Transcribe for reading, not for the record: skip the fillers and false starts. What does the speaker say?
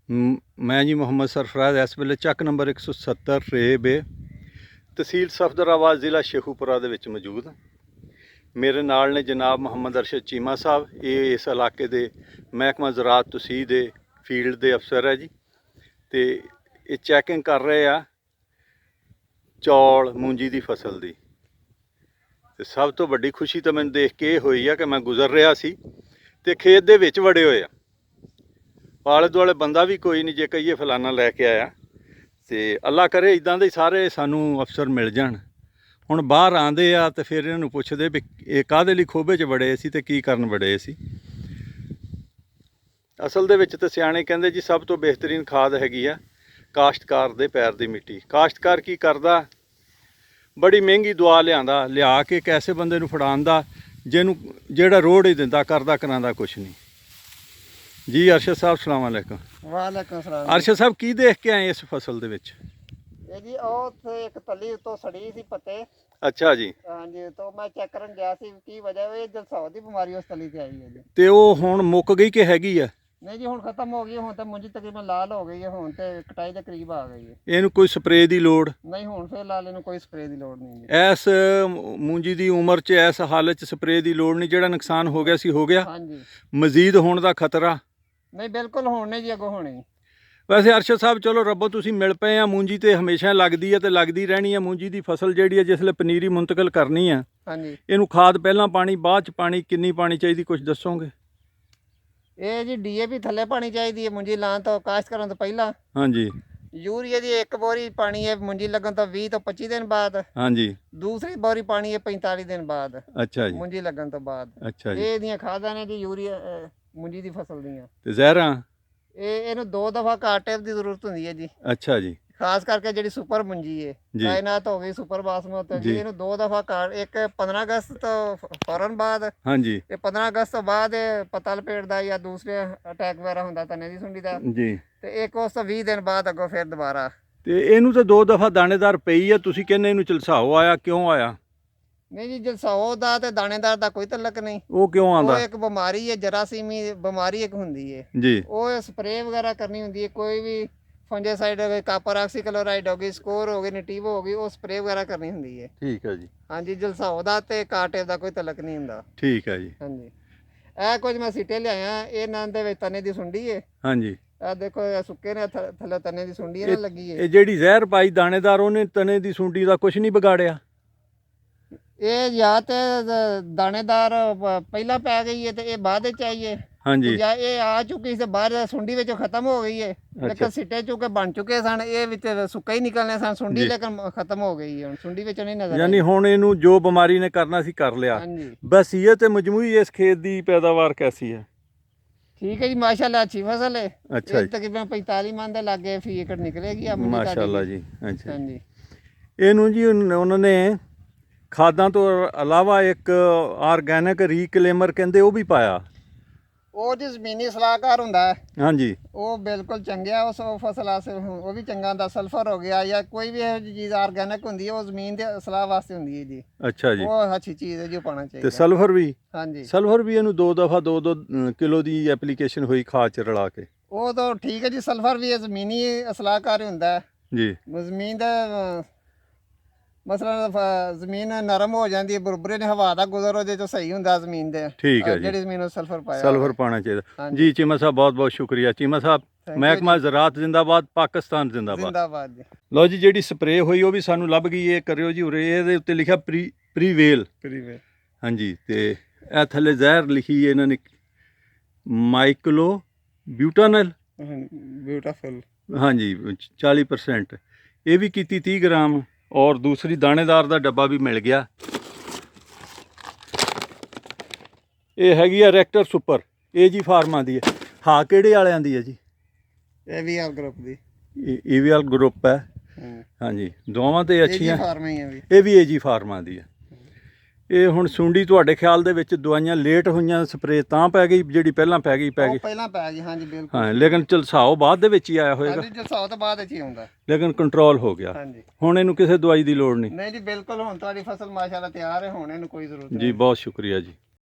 मैं जी मोहम्मद सरफराज इस वेले ਚੱਕ नंबर 170 ਰੇਬ तहसील सफदराबाद ज़िला शेखूपुरा ਦੇ ਵਿੱਚ ਮੌਜੂਦ। ਮੇਰੇ ਨਾਲ ਨੇ ਜਨਾਬ ਮੁਹੰਮਦ ਅਰਸ਼ਦ ਚੀਮਾ ਸਾਹਿਬ, ਇਹ ਇਸ ਇਲਾਕੇ ਦੇ ਮਹਿਕਮਾ ਜ਼ਰਾਤ ਤਸੀਹ ਦੇ ਫੀਲਡ ਦੇ ਅਫਸਰ ਹੈ ਜੀ, ਤੇ ਇਹ ਚੈਕਿੰਗ ਕਰ ਰਹੇ ਆ ਚੌਲ ਮੂੰਜੀ ਦੀ ਫਸਲ ਦੀ। ਤੇ ਸਭ ਤੋਂ ਵੱਡੀ ਖੁਸ਼ੀ ਤਾਂ ਮੈਨੂੰ ਦੇਖ ਕੇ ਇਹ ਹੋਈ ਆ ਕਿ ਮੈਂ ਗੁਜ਼ਰ ਰਿਹਾ ਸੀ ਤੇ ਖੇਤ ਦੇ ਵਿੱਚ ਵੜੇ ਹੋਏ ਆ, ਆਲੇ ਦੁਆਲੇ ਬੰਦਾ ਵੀ ਕੋਈ ਨਹੀਂ, ਜੇ ਕਹੀਏ ਫਲਾਨਾ ਲੈ ਕੇ ਆਇਆ। ਤੇ ਅੱਲਾ ਕਰੇ ਇਦਾਂ ਦੇ ਸਾਰੇ ਸਾਨੂੰ ਅਫਸਰ ਮਿਲ ਜਾਣ। ਹੁਣ ਬਾਹਰ ਆਉਂਦੇ ਆ ਤੇ ਫਿਰ ਇਹਨਾਂ ਨੂੰ ਪੁੱਛਦੇ ਵੀ ਇਹ ਕਾਹਦੇ ਲਈ ਖੋਬੇ 'ਚ ਵੜੇ ਸੀ ਤੇ ਕੀ ਕਰਨ ਵੜੇ ਸੀ। ਅਸਲ ਦੇ ਵਿੱਚ ਤਾਂ ਸਿਆਣੇ ਕਹਿੰਦੇ ਜੀ ਸਭ ਤੋਂ ਬਿਹਤਰੀਨ ਖਾਦ ਹੈਗੀ ਆ ਕਾਸ਼ਤਕਾਰ ਦੇ ਪੈਰ ਦੀ ਮਿੱਟੀ। ਕਾਸ਼ਤਕਾਰ ਕੀ ਕਰਦਾ, ਬੜੀ ਮਹਿੰਗੀ ਦਵਾ ਲਿਆ ਕੇ ਇੱਕ ਐਸੇ ਬੰਦੇ ਨੂੰ ਫੜਾਉਂਦਾ ਜਿਹੜਾ ਰੋੜ ਹੀ ਦਿੰਦਾ, ਕਰਦਾ ਕਰਾਂਦਾ ਕੁਛ ਨਹੀਂ। जी अरशद साहब सलाम अलैकुम। वालेकुम सलाम। अरशद साहब की देख के आए इस फसल दे विच? ये जी ਉਹ ਇੱਕ ਤਲੀ ਉਤੋਂ ਸੜੀ ਸੀ ਪੱਤੇ। ਅੱਛਾ ਜੀ। ਹਾਂਜੀ, ਤੋਂ ਮੈਂ ਚੈੱਕ ਕਰਨ ਗਿਆ ਸੀ ਕੀ ਵਜ੍ਹਾ ਹੋਈ, ਜਲਸਾ ਦੀ ਬਿਮਾਰੀ ਉਸ ਤਲੀ ਤੇ ਆਈ ਹੈ ਜੀ। ਤੇ ਉਹ ਹੁਣ ਮੁੱਕ ਗਈ ਕਿ ਹੈਗੀ ਆ? ਨਹੀਂ ਜੀ, ਹੁਣ ਖਤਮ ਹੋ ਗਈ, ਹੁਣ ਤਾਂ ਮੁੰਜੀ ਤਕਰੀਬਨ ਲਾਲ ਹੋ ਗਈ ਹੈ, ਹੁਣ ਤੇ ਕਟਾਈ ਦੇ ਕਰੀਬ ਆ ਗਈ ਹੈ। ਇਹਨੂੰ ਕੋਈ ਸਪਰੇਅ ਦੀ ਲੋੜ ਨਹੀਂ, ਹੁਣ ਫਿਰ ਲਾਲ ਇਹਨੂੰ ਕੋਈ ਸਪਰੇਅ ਦੀ ਲੋੜ ਨਹੀਂ ਜੀ। ਐਸ ਮੂੰਜੀ ਦੀ ਉਮਰ 'ਚ ਐਸ ਹਾਲਤ 'ਚ ਸਪਰੇਅ ਦੀ ਲੋੜ ਨਹੀਂ, ਜਿਹੜਾ ਨੁਕਸਾਨ ਹੋ ਗਿਆ ਸੀ ਹੋ ਗਿਆ। ਹਾਂਜੀ, ਮਜ਼ੀਦ ਹੋਣ ਦਾ ਖਤਰਾ ਨਹੀਂ ਬਿਲਕੁਲ ਹੁਣ ਨਹੀਂ ਜੀ, ਅੱਗੋਂ ਹੋਣੀ। ਵੈਸੇ ਅਰਸ਼ਦ ਸਾਹਿਬ ਚਲੋ ਰੱਬੋ ਤੁਸੀਂ ਮਿਲ ਪਏ ਆ। ਮੂੰਜੀ ਤੇ ਹਮੇਸ਼ਾ ਲੱਗਦੀ ਹੈ ਤੇ ਲੱਗਦੀ ਰਹਿਣੀ ਹੈ। ਮੂੰਜੀ ਦੀ ਫਸਲ ਜਿਹੜੀ ਹੈ ਜਿਸਲੇ ਪਨੀਰੀ ਮੁੰਤਕਲ ਕਰਨੀ ਆ, ਹਾਂਜੀ, ਇਹਨੂੰ ਖਾਦ ਪਹਿਲਾਂ ਪਾਣੀ ਬਾਅਦ 'ਚ ਪਾਣੀ, ਕਿੰਨੀ ਪਾਣੀ ਚਾਹੀਦੀ ਕੁਝ ਦੱਸੋਗੇ? ਇਹ ਜੀ ਡੀਏਪੀ ਥੱਲੇ ਪਾਣੀ ਚਾਹੀਦੀ ਹੈ ਮੁੰਜੀ ਲਾਉਣ ਤੋਂ, ਕਾਸ਼ਤ ਕਰਨ ਤੋਂ ਪਹਿਲਾਂ। ਹਾਂਜੀ। ਯੂਰੀਆ ਦੀ ਇੱਕ ਬੋਰੀ ਪਾਣੀ ਹੈ ਮੁੰਜੀ ਲੱਗਣ ਤੋਂ 20 ਤੋਂ 25 ਦਿਨ ਬਾਅਦ। ਹਾਂਜੀ। ਦੂਸਰੀ ਬੋਰੀ ਪਾਣੀ ਹੈ 45 ਦਿਨ ਬਾਅਦ। ਅੱਛਾ ਜੀ। ਮੁੰਜੀ ਲੱਗਣ ਤੋਂ ਬਾਅਦ। ਅੱਛਾ ਜੀ। ਇਹ ਦੀਆਂ ਖਾਦਾਂ ਨੇ ਜੀ ਯੂਰੀਆ ਮੁੰਜੀ ਦੀ ਫਸਲ ਦੀਆਂ। ਤੇ ਜ਼ਹਿਰਾਂ? ਇਹਨੂੰ 2 ਦਫਾ ਕਾਟੇਪ ਦੀ ਜ਼ਰੂਰਤ ਹੁੰਦੀ ਹੈ ਜੀ। ਅੱਛਾ ਜੀ। ਖਾਸ ਕਰਕੇ ਜਿਹੜੀ ਸੁਪਰ ਮੁੰਜੀ ਹੈ, ਕਾਇਨਾਤ ਹੋ ਗਈ, ਸੁਪਰ ਬਾਸਮਤ ਹੋ ਗਈ, ਇਹਨੂੰ 2 ਦਫਾ ਇੱਕ 15 ਅਗਸਤ ਤੋਂ ਫੌਰਨ ਬਾਅਦ। ਹਾਂਜੀ। ਤੇ 15 ਅਗਸਤ ਤੋਂ ਬਾਅਦ ਪਤਾ ਲਪੇਟ ਦਾ ਜਾਂ ਦੂਸਰੇ ਅਟੈਕ ਵਗੈਰਾ ਹੁੰਦਾ ਤਨੇ ਦੀ ਸੁੰਡੀ ਦਾ ਜੀ, ਤੇ ਇੱਕ ਉਸ ਤੋਂ 20 ਦਿਨ ਬਾਅਦ ਅੱਗੋਂ ਫਿਰ ਦੁਬਾਰਾ। ਤੇ ਇਹਨੂੰ ਤਾਂ 2 ਦਫਾ ਦਾਣੇਦਾਰ ਪਈ ਆ, ਤੁਸੀਂ ਕਹਿੰਦੇ ਇਹਨੂੰ ਝਲਸਾਓ ਆਇਆ, ਕਿਉਂ ਆਇਆ? ਨਹੀਂ ਜੀ, ਜਲਸਾਓ ਦਾ ਤੇ ਦਾਣੇਦਾਰ ਦਾ ਕੋਈ ਤਲਕ ਨਹੀਂ। ਉਹ ਕਿਉਂ ਆਂਦਾ? ਉਹ ਇੱਕ ਬਿਮਾਰੀ ਹੈ, ਜਰਾਸੀਮੀ ਬਿਮਾਰੀ ਇੱਕ ਹੁੰਦੀ ਹੈ ਜੀ। ਉਹ ਸਪਰੇਅ ਵਗੈਰਾ ਕਰਨੀ ਹੁੰਦੀ ਹੈ, ਕੋਈ ਵੀ ਫੰਜੀਸਾਈਡ ਹੋ ਗਈ, ਕਾਪਰ ਆਕਸੀਕਲੋਰਾਈਡ ਹੋ ਗਈ, ਸਕੋਰ ਹੋ ਗਈ, ਨਟੀਵੋ ਹੋ ਗਈ, ਉਹ ਸਪਰੇਅ ਵਗੈਰਾ ਕਰਨੀ ਹੁੰਦੀ ਹੈ। ਠੀਕ ਹੈ ਜੀ। ਹਾਂਜੀ, ਜਲਸਾਓ ਦਾ ਤੇ ਕਾਟੇਪ ਦਾ ਕੋਈ ਤਲਕ ਨਹੀਂ ਹੁੰਦਾ। ਠੀਕ ਹੈ ਜੀ। ਹਾਂਜੀ, ਇਹ ਕੁਝ ਮੈਂ ਸੀਟੇ ਲਿਆਇਆ, ਇਹਨਾਂ ਦੇ ਵਿੱਚ ਤਨੇ ਦੀ ਸੁੰਡੀ ਹੈ। ਹਾਂਜੀ, ਆ ਦੇਖੋ ਸੁੱਕੇ ਨੇ, ਥੱਲੇ ਤਨੇ ਦੀ ਸੁੰਡੀ ਇਹਨਾਂ ਲੱਗੀ ਹੈ। ਇਹ ਜਿਹੜੀ ਜ਼ਹਿਰ ਪਾਈ ਦਾਣੇਦਾਰ, ਉਹਨੇ ਤਨੇ ਦੀ ਸੁੰਡੀ ਦਾ ਕੁਝ ਨਹੀਂ ਵਿਗਾੜਿਆ? ਇਹ ਜਾਂ ਤੇ ਦਾਣੇਦਾਰ ਪਹਿਲਾਂ ਪੈ ਗਈ ਹੈ ਤੇ ਇਹ ਬਾਅਦ ਵਿੱਚ ਆਈ ਹੈ। ਹਾਂਜੀ, ਜਾਂ ਇਹ ਆ ਚੁੱਕੀ ਸੀ ਬਾਹਰ ਸੁੰਡੀ ਵਿੱਚ ਖਤਮ ਹੋ ਗਈ ਹੈ, ਲੇਕਿਨ ਸਿੱਟੇ ਚੁੱਕੇ ਬਣ ਚੁੱਕੇ ਸਨ, ਇਹ ਵਿੱਚ ਸੁੱਕਾ ਹੀ ਨਿਕਲਨੇ ਸਨ ਸੁੰਡੀ, ਲੇਕਿਨ ਖਤਮ ਹੋ ਗਈ ਹੈ, ਹੁਣ ਸੁੰਡੀ ਵਿੱਚ ਨਹੀਂ ਨਜ਼ਰ। ਯਾਨੀ ਹੁਣ ਇਹਨੂੰ ਜੋ ਬਿਮਾਰੀ ਨੇ ਕਰਨਾ ਸੀ ਕਰ ਲਿਆ। ਬਸ ਇਹ ਤੇ ਮਜਮੂਈ ਇਸ ਖੇਤ ਦੀ ਪੈਦਾਵਾਰ ਕੈਸੀ ਹੈ? ਠੀਕ ਹੈ ਜੀ, ਮਾਸ਼ਾਅੱਲਾ ਅੱਛੀ ਫਸਲ ਹੈ। ਅੱਛਾ ਜੀ। ਤਕਰੀਬਨ 45 ਮਣ ਦੇ ਲਾਗੇ ਫੀ ਏਕੜ ਨਿਕਲੇਗੀ ਆ ਮਾਸ਼ਾਅੱਲਾ ਜੀ। ਅੱਛਾ। ਹਾਂਜੀ, ਇਹਨੂੰ ਜੀ ਉਹਨਾਂ ਨੇ ਖਾਦਾਂ ਤੋਂ ਇਲਾਵਾ ਇੱਕ ਆਰਗੈਨਿਕ ਰੀਕਲੇਮਰ ਕਹਿੰਦੇ ਉਹ ਵੀ ਪਾਇਆ। ਉਹ ਜੀ ਜ਼ਮੀਨੀ ਸਲਾਹਕਾਰ ਹੁੰਦਾ ਹੈ। ਹਾਂਜੀ, ਉਹ ਬਿਲਕੁਲ ਚੰਗਿਆ ਉਸ ਫਸਲ ਵਾਸਤੇ, ਉਹ ਵੀ ਚੰਗਾ ਹੁੰਦਾ। ਸਲਫਰ ਹੋ ਗਿਆ ਜਾਂ ਕੋਈ ਵੀ ਇਹੋ ਜਿਹੀ ਚੀਜ਼ ਆਰਗੈਨਿਕ ਹੁੰਦੀ ਹੈ, ਉਹ ਜ਼ਮੀਨ ਦੇ ਸਲਾਹ ਵਾਸਤੇ ਹੁੰਦੀ ਹੈ ਜੀ। ਅੱਛਾ ਜੀ। ਉਹ ਅੱਛੀ ਚੀਜ਼ ਹੈ ਜੀ, ਉਹ ਪਾਉਣਾ ਚਾਹੀਦਾ। ਤੇ ਸਲਫਰ ਵੀ? ਹਾਂਜੀ, ਸਲਫਰ ਵੀ ਇਹਨੂੰ 2 ਦਫਾ 2-2 ਕਿਲੋ ਦੀ ਐਪਲੀਕੇਸ਼ਨ ਹੋਈ ਖਾਦ ਚ ਰਲਾ ਕੇ। ਉਹ ਤਾਂ ਠੀਕ ਹੈ ਜੀ, ਸਲਫਰ ਵੀ ਜ਼ਮੀਨੀ ਸਲਾਹਕਾਰ ਹੁੰਦਾ ਹੈ ਜੀ। ਜ਼ਮੀਨ ਦਾ ਮਸਲਾ ਜ਼ਮੀਨ ਨਰਮ ਹੋ ਜਾਂਦੀ ਹੈ, ਬੁਰਬਰੇ ਨੇ ਹਵਾ ਦਾ ਗੁਜ਼ਰ ਉਹਦੇ ਚੋਂ ਸਹੀ ਹੁੰਦਾ ਜ਼ਮੀਨ ਦੇ। ਠੀਕ ਹੈ ਜੀ, ਜਿਹੜੀ ਜ਼ਮੀਨ ਨੂੰ ਸਲਫਰ ਪਾਇਆ, ਸਲਫਰ ਪਾਉਣਾ ਚਾਹੀਦਾ ਜੀ। ਚੀਮਾ ਸਾਹਿਬ ਬਹੁਤ ਬਹੁਤ ਸ਼ੁਕਰੀਆ। ਚੀਮਾ ਸਾਹਿਬ, ਮਹਿਕਮਾ ਜ਼ਰਾਤ ਜ਼ਿੰਦਾਬਾਦ, ਪਾਕਿਸਤਾਨ ਜ਼ਿੰਦਾਬਾਦ। ਜ਼ਿੰਦਾਬਾਦ ਜੀ। ਲਓ ਜੀ, ਜਿਹੜੀ ਸਪਰੇਅ ਹੋਈ ਉਹ ਵੀ ਸਾਨੂੰ ਲੱਭ ਗਈ, ਇਹ ਕਰਿਓ ਜੀ ਉਰੇ, ਇਹਦੇ ਉੱਤੇ ਲਿਖਿਆ ਪ੍ਰੀਵੇਲ। ਹਾਂਜੀ, ਤੇ ਇਹ ਥੱਲੇ ਜ਼ਹਿਰ ਲਿਖੀ ਇਹਨਾਂ ਨੇ, ਮਾਈਕਲੋ ਬਿਊਟਾਨਲ ਬਿਊਟਾਫਿਲ। ਹਾਂਜੀ, 40%। ਇਹ ਵੀ ਕੀਤੀ 30 ਗ੍ਰਾਮ, ਔਰ ਦੂਸਰੀ ਦਾਣੇਦਾਰ ਦਾ ਡੱਬਾ ਵੀ ਮਿਲ ਗਿਆ। ਇਹ ਹੈਗੀ ਆ ਰੈਕਟਰ ਸੁਪਰ, ਏਜੀ ਫਾਰਮਾਂ ਦੀ ਹੈ। ਹਾਂ, ਕਿਹੜੇ ਵਾਲਿਆਂ ਦੀ ਹੈ ਜੀ? ਏਵੀਆਰ ਗਰੁੱਪ ਦੀ। ਏਵੀਆਰ ਗਰੁੱਪ ਹੈ। ਹਾਂਜੀ, ਦੋਵਾਂ ਤੇ ਅੱਛੀਆਂ। ਇਹ ਵੀ ਏਜੀ ਫਾਰਮਾਂ ਦੀ ਹੈ। ਇਹ ਹੁਣ ਸੁੰਡੀ ਤੁਹਾਡੇ ਖਿਆਲ ਦੇ ਵਿੱਚ ਦਵਾਈਆਂ ਲੇਟ ਹੋਈਆਂ, ਸਪਰੇਅ ਤਾਂ ਪੈ ਗਈ, ਜਿਹੜੀ ਪਹਿਲਾਂ ਪੈ ਗਈ? ਪਹਿਲਾਂ ਪੈ ਗਈ, ਹਾਂਜੀ ਬਿਲਕੁਲ। ਹਾਂ, ਲੇਕਿਨ ਝਲਸਾਓ ਬਾਅਦ ਦੇ ਵਿੱਚ ਹੀ ਆਇਆ ਹੋਏਗਾ। ਹਾਂਜੀ, ਝਲਸਾਓ ਤੋਂ ਬਾਅਦ ਵਿੱਚ ਹੀ ਆਉਂਦਾ, ਲੇਕਿਨ ਕੰਟਰੋਲ ਹੋ ਗਿਆ। ਹਾਂਜੀ, ਹੁਣ ਇਹਨੂੰ ਕਿਸੇ ਦਵਾਈ ਦੀ ਲੋੜ ਨਹੀਂ? ਨਹੀਂ ਜੀ, ਬਿਲਕੁਲ। ਹੁਣ ਤੁਹਾਡੀ ਫਸਲ ਮਾਸ਼ਾਅੱਲਾ ਤਿਆਰ ਹੈ, ਹੁਣ ਇਹਨੂੰ ਕੋਈ ਜ਼ਰੂਰਤ ਨਹੀਂ ਜੀ। ਬਹੁਤ ਸ਼ੁਕਰੀਆ ਜੀ।